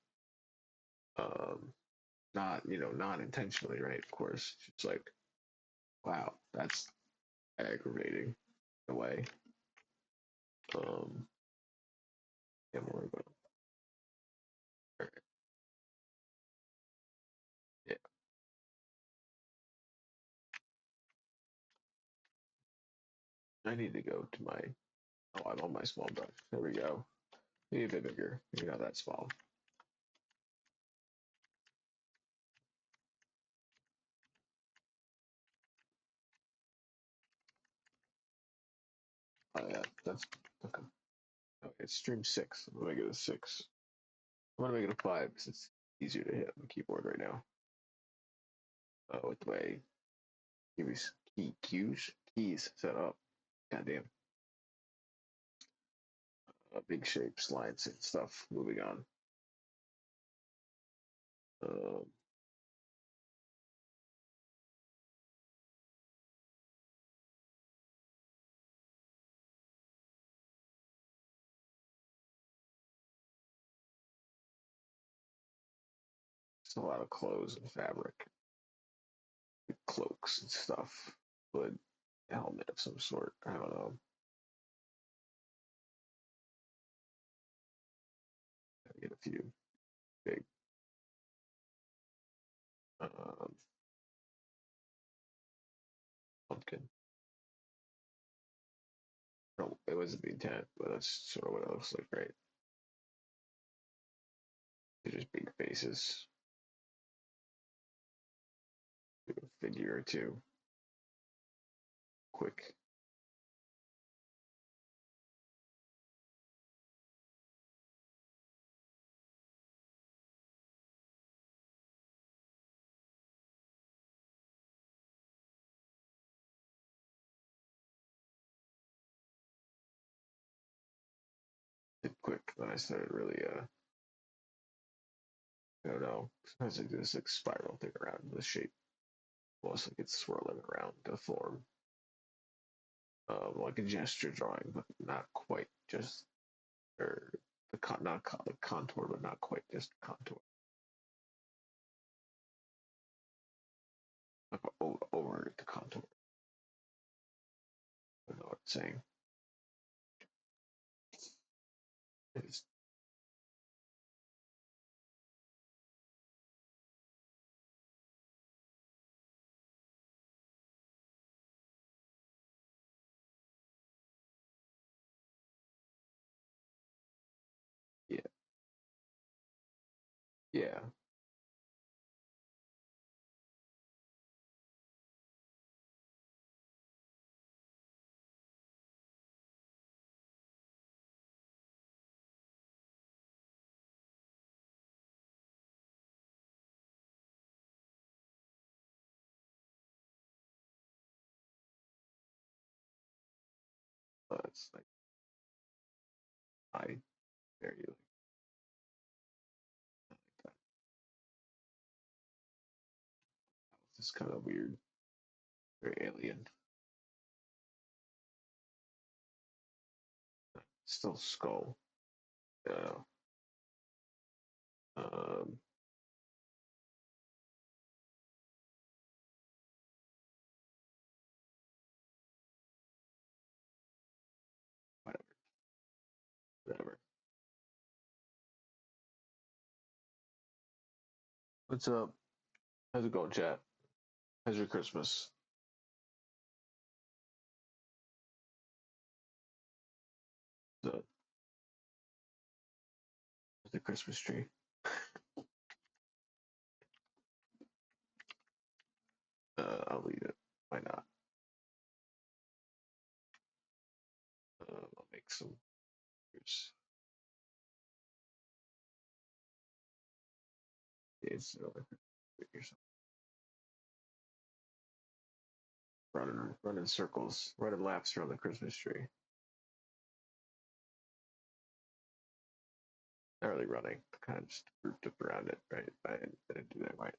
S1: Um, not not intentionally, right? Of course. It's just like, wow, that's aggravating in a way. Um, yeah, more about yeah. I need to go to my. Oh, I'm on my small brush. There we go. Maybe a bit bigger. Maybe not that small. Oh yeah, that's okay. Okay, it's stream 6. I'm gonna make it a 6. I'm gonna make it a 5 because it's easier to hit on the keyboard right now. With the way keys set up. Goddamn. Big shapes, lines, and stuff. Moving on. Um, Just a lot of clothes and fabric, cloaks and stuff. Hood, helmet of some sort. I don't know. Get a few big. Um, Pumpkin. No, it wasn't the intent, but that's sort of what it looks like, right? They're just big faces. A figure or two. Quick. Did quick. Then I started really I don't know. Sometimes I do this like spiral thing around the shape. Almost like it's swirling around to form like a gesture drawing, but not quite just or not like contour, but not quite just contour. Like over the contour. I don't know what I'm saying. It's, yeah, yeah, it's like I very like that. It's kind of weird, very alien. Still skull. Uh, um, whatever, whatever. What's up? How's it going, chat? How's your Christmas? The the Christmas tree. I'll leave it. Why not? I'll make some. Here's, it's here's running circles, running laps around the Christmas tree. Not really running, kind of just grouped up around it, right? I didn't do that right.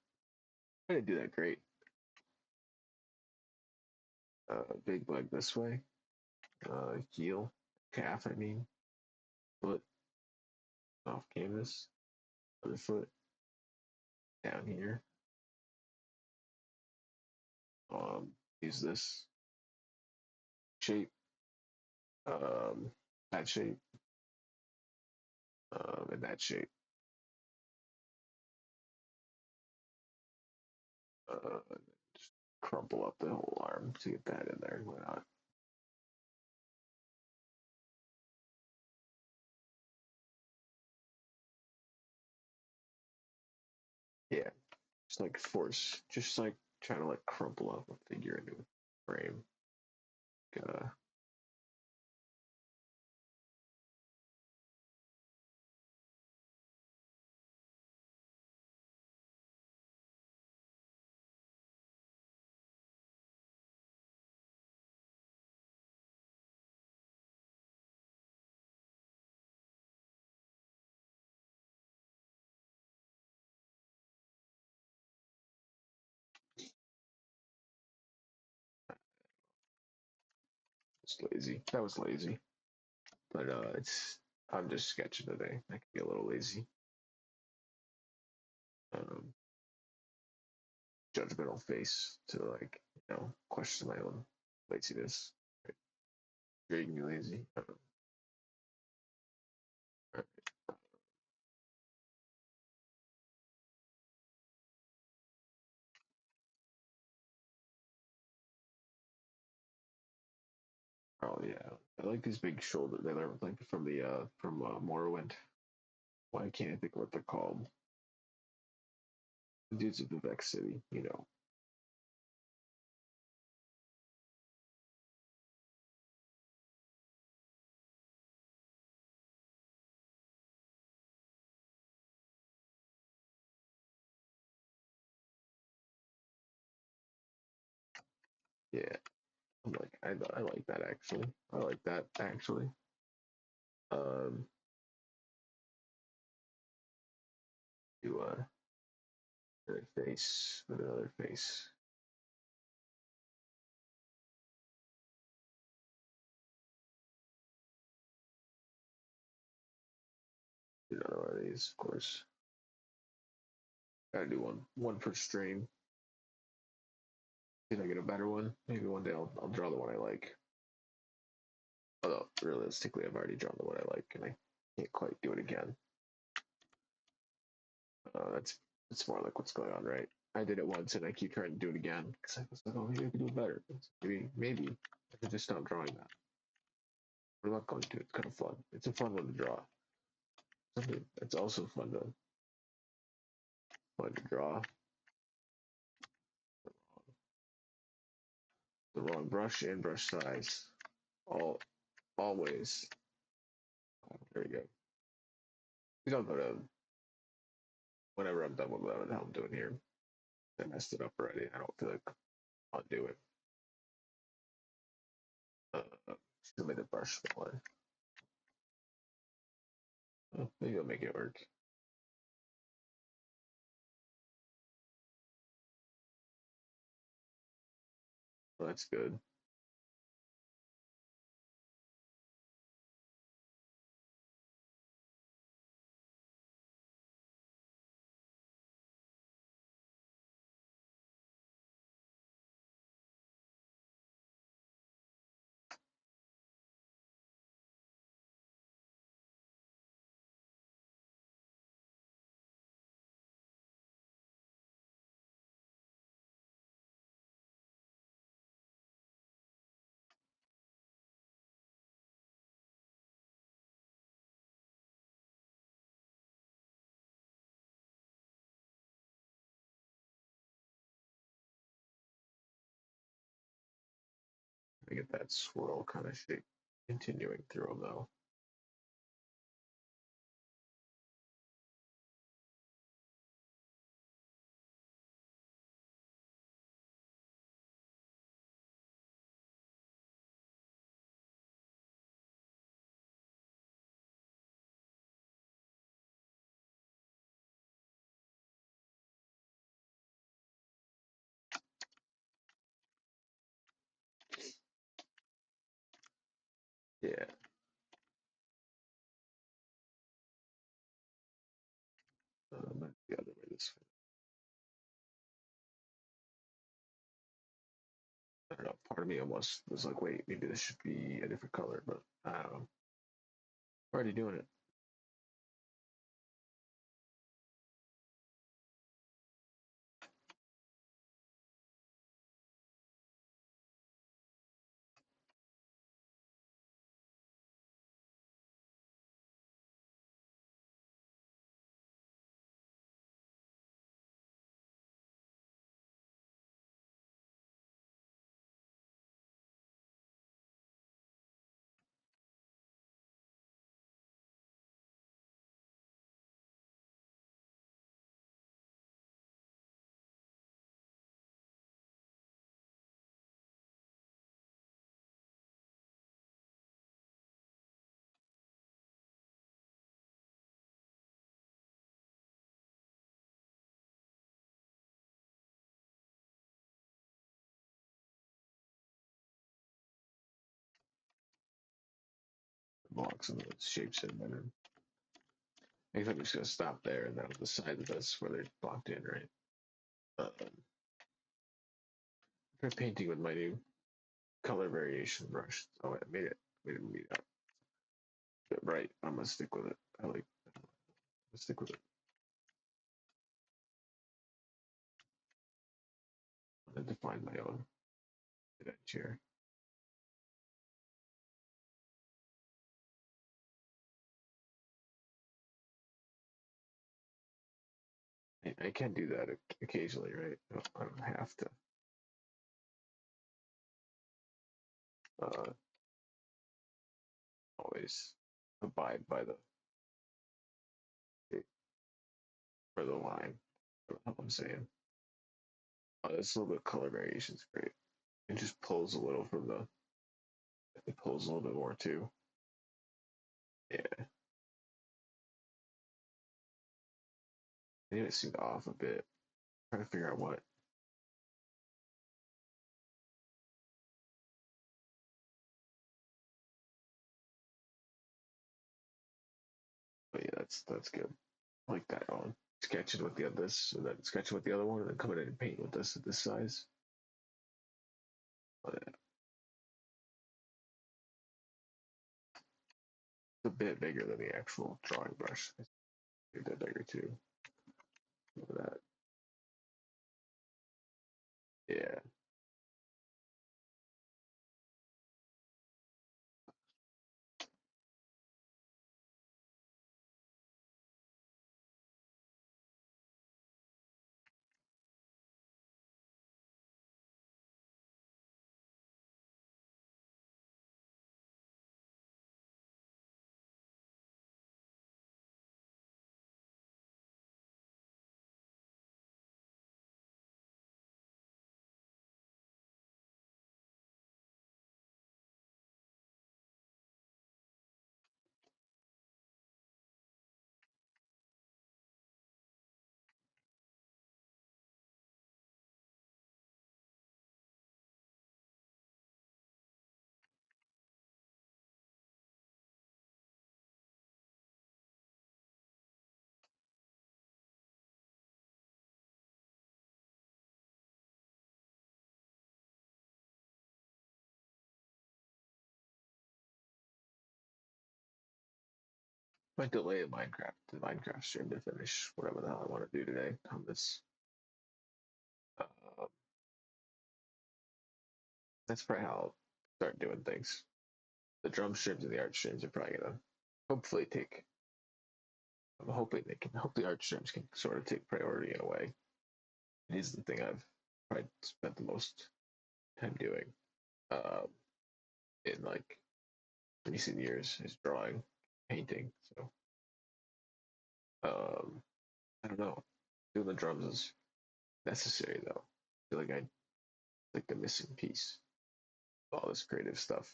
S1: I didn't do that great. Big leg this way. Heel, calf. I mean, foot off canvas. Other foot down here. Use this shape. Um, that shape. And that shape. Just crumple up the whole arm to get that in there. Why not? Yeah, just like force, just like trying to like crumple up a figure into a frame. Uh, It's lazy. That was lazy. But it's I'm just sketching today. I can be a little lazy. Um, Judgmental face to like question my own laziness. Right? Making me lazy. Right. Oh yeah, I like these big shoulders. They learned like from Morrowind. Why can't I think of what they're called? Dudes of the Vex City. You know. Yeah, I like that actually. I like that actually. Um, do another face with another face. Do another one of these, of course. Gotta do one per stream. See if I get a better one. Maybe one day I'll draw the one I like. Although realistically, I've already drawn the one I like, and I can't quite do it again. That's it's more like what's going on, right? I did it once, and I keep trying to do it again because I was like, oh, maybe I can do it better. Maybe I could just stop drawing that. But I'm not going to. It's kind of fun. It's a fun one to draw. Something that's also fun to draw. The wrong brush and brush size. All always. There we go. We don't go to whenever I'm done with what I'm doing here. I messed it up already. I don't feel like I'll do it. Still made the brush smaller. Oh, maybe I'll make it work. Well, that's good. I get that swirl kind of shape continuing through them though. Yeah. The other way this. I don't know. Part of me almost was like, wait, maybe this should be a different color, but I don't know. I'm already doing it. block some of the shapes in better. I guess I'm just gonna stop there and then on the side of this where they're blocked in, right? Try painting with my new color variation brush. Oh, I made it meet up. Bit bright. I'm gonna stick with it. I'm gonna stick with it. I'm gonna define my own edge here. I can do that occasionally, right? I don't have to uh, always abide by the for the line. What I'm saying. This little bit of color variation is great. It just pulls a little from the. It pulls a little bit more too. Yeah. I need it seemed off a bit. Trying to figure out what. But yeah, that's good. I like that on. Sketching with the other this, and then sketching with the other one, and then coming in and paint with this at this size. But yeah, it's a bit bigger than the actual drawing brush. A bit bigger too. Look at that. Yeah. Might delay the Minecraft stream to finish whatever the hell I want to do today on this. Uh, that's probably how I'll start doing things. The drum streams and the art streams are probably gonna hopefully take. I'm hoping they can. Hope the art streams can sort of take priority in a way. It is the thing I've probably spent the most time doing um, in like recent years is drawing, painting. So I don't know. Doing the drums is necessary though. I feel like I like the missing piece. All this creative stuff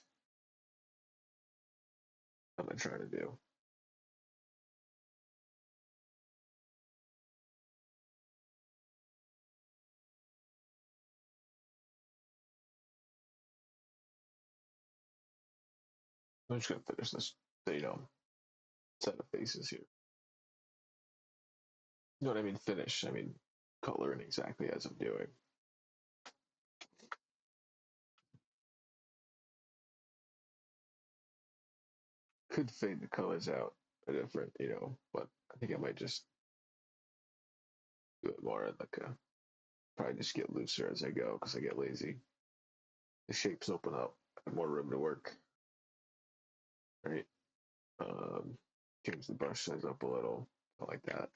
S1: I'm trying to do. I'm just gonna finish this, so, set of faces here. You know what I mean? Finish. I mean, coloring exactly as I'm doing. Could fade the colors out a different, but I think I might just do it more in like a probably just get looser as I go because I get lazy. The shapes open up, more room to work. Right. Um, Change the brush size up a little. I like that.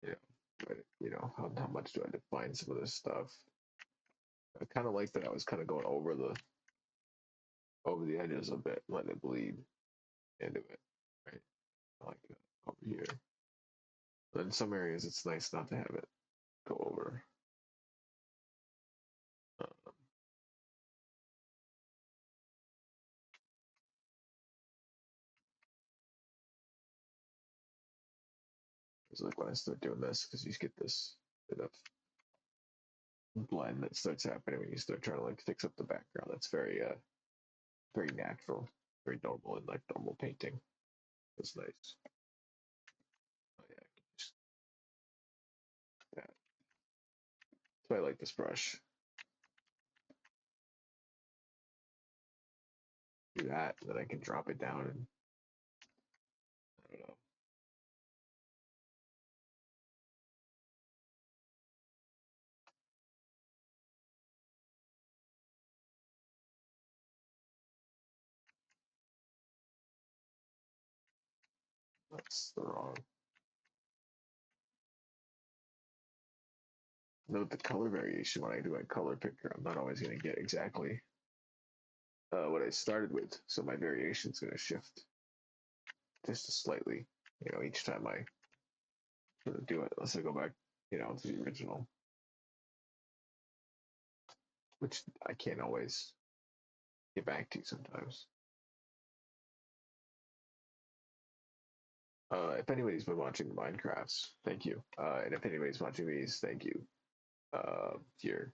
S1: Yeah. But, how much do I define some of this stuff? I kind of like that I was kind of going over the edges a bit, letting it bleed into it. Right. I like that over here. But in some areas, it's nice not to have it go over. Uh, it's like when I start doing this, because you get this bit of blend that starts happening when you start trying to like fix up the background. That's very natural, very normal in like normal painting. It's nice. Oh yeah, just that. So I like this brush. Do that, and then I can drop it down and I don't know. That's the wrong. Note the color variation when I do a color picker. I'm not always going to get exactly what I started with, so my variation is going to shift just slightly. You know, each time I sort of do it, unless I go back, you know, to the original, which I can't always get back to sometimes. If anybody's been watching Minecrafts, thank you. And if anybody's watching these, thank you. If you're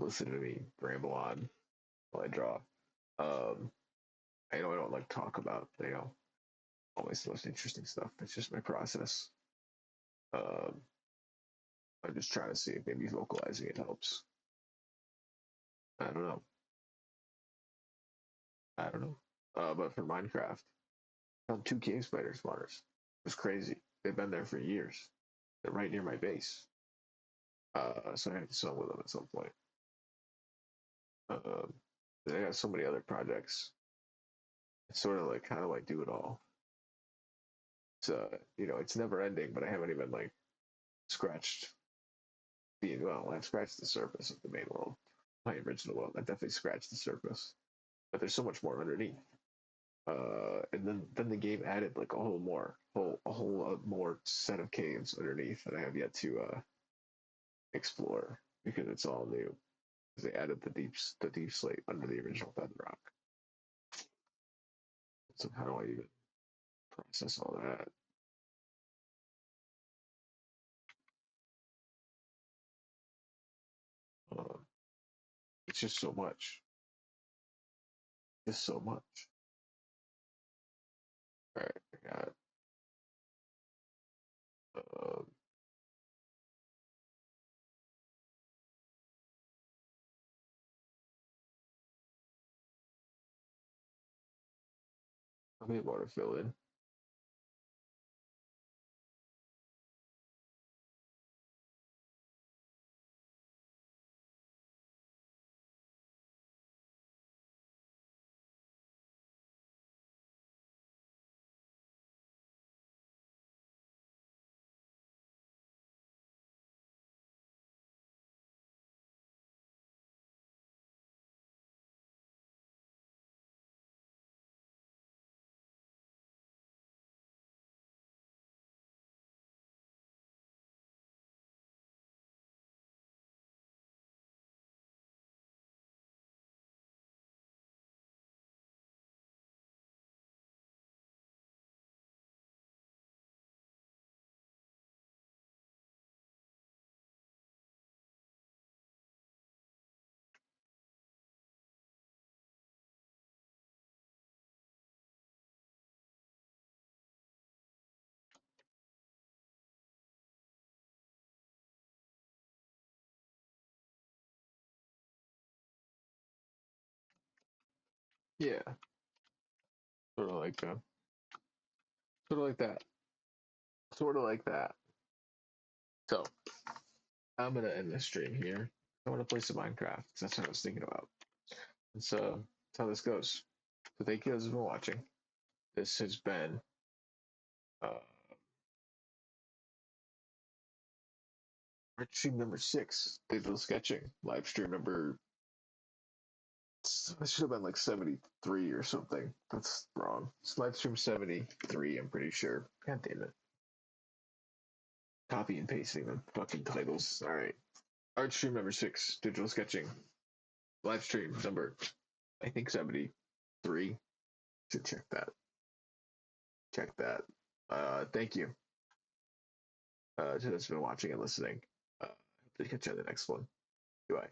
S1: listening to me ramble on while I draw. Um, I know I don't like talk about, you know, always the most interesting stuff. It's just my process. Um, I'm just trying to see if maybe vocalizing it helps. I don't know. I don't know. But for Minecraft, I found two cave spider spawners. It was crazy. They've been there for years. They're right near my base. So I have to swim with them at some point. Um, I got so many other projects. It's sort of like kind of like do it all. It's you know, it's never ending, but I haven't even like scratched the well, I've scratched the surface of the main world, my original world. I definitely scratched the surface, but there's so much more underneath. And then the game added like a whole more set of caves underneath that I have yet to explore because it's all new. Because they added the deep slate under the original bedrock. So how do I even process all that? Uh, it's just so much. Just so much. All right, I got. Um, I may want to fill in. Yeah, sort of like sort of like that. Sort of like that. So I'm gonna end this stream here. I want to play some Minecraft. That's what I was thinking about. And so that's how this goes. So thank you guys for watching. This has been uh, stream number 6, digital sketching. Live stream number. This should have been like 73 or something. That's wrong. It's live stream 73. I'm pretty sure. God damn it. Copy and pasting the fucking titles. All right. Art stream number 6, digital sketching. Live stream number, I think 73. Should check that. Check that. Thank you to those who've been watching and listening. Hope to catch you on the next one. Goodbye.